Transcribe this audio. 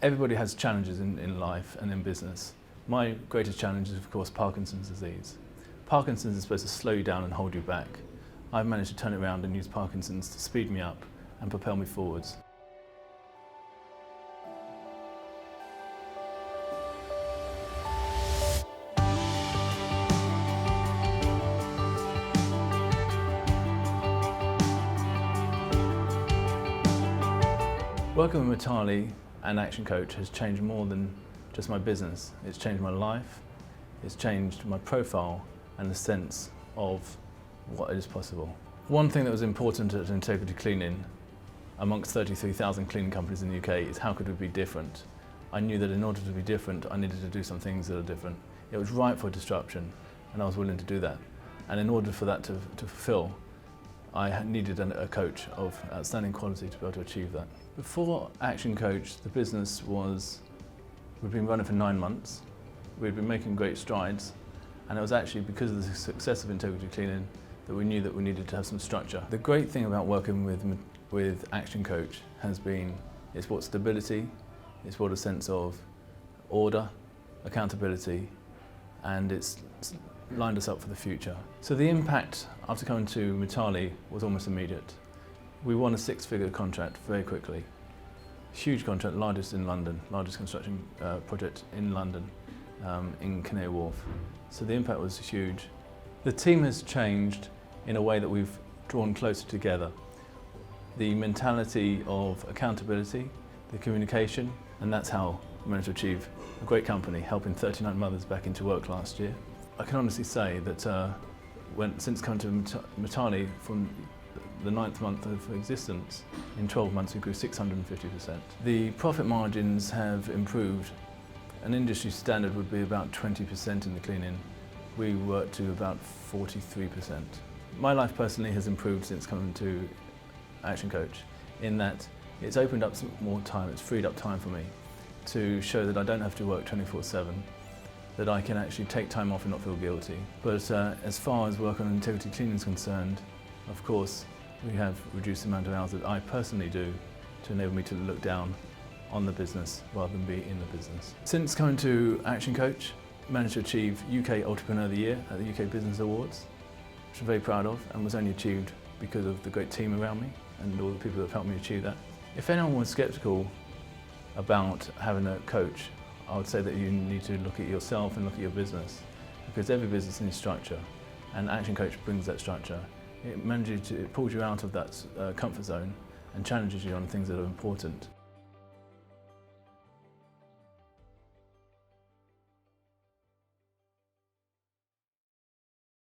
Everybody has challenges in life and in business. My greatest challenge is, of course, Parkinson's disease. Parkinson's is supposed to slow you down and hold you back. I've managed to turn it around and use Parkinson's to speed me up and propel me forwards. Working with Mitali and Action Coach has changed more than just my business. It's changed my life, it's changed my profile and the sense of what is possible. One thing that was important at Integrity Cleaning, amongst 33,000 cleaning companies in the UK, is how could we be different? I knew that in order to be different, I needed to do some things that are different. It was ripe for disruption, and I was willing to do that. And in order for that to fulfill, I needed a coach of outstanding quality to be able to achieve that. Before Action Coach, the business we'd been running for 9 months. We'd been making great strides, and it was actually because of the success of Integrity Cleaning that we knew that we needed to have some structure. The great thing about working with Action Coach has been, it's brought stability, it's brought a sense of order, accountability, and it's lined us up for the future. So the impact after coming to Mitali was almost immediate. We won a 6-figure contract very quickly. Huge contract, largest in London, largest construction project in London, in Canary Wharf. So the impact was huge. The team has changed in a way that we've drawn closer together. The mentality of accountability, the communication, and that's how we managed to achieve a great company, helping 39 mothers back into work last year. I can honestly say that since coming to Mitali, from the 9th month of existence, in 12 months we grew 650%. The profit margins have improved. An industry standard would be about 20% in the cleaning. We work to about 43%. My life personally has improved since coming to Action Coach, in that it's opened up some more time, it's freed up time for me to show that I don't have to work 24/7, that I can actually take time off and not feel guilty. But as far as work on Integrity Cleaning is concerned, of course, we have reduced the amount of hours that I personally do to enable me to look down on the business rather than be in the business. Since coming to Action Coach, I managed to achieve UK Entrepreneur of the Year at the UK Business Awards, which I'm very proud of, and was only achieved because of the great team around me and all the people that have helped me achieve that. If anyone was sceptical about having a coach, I would say that you need to look at yourself and look at your business, because every business needs structure, and Action Coach brings that structure. It pulls you out of that comfort zone and challenges you on things that are important.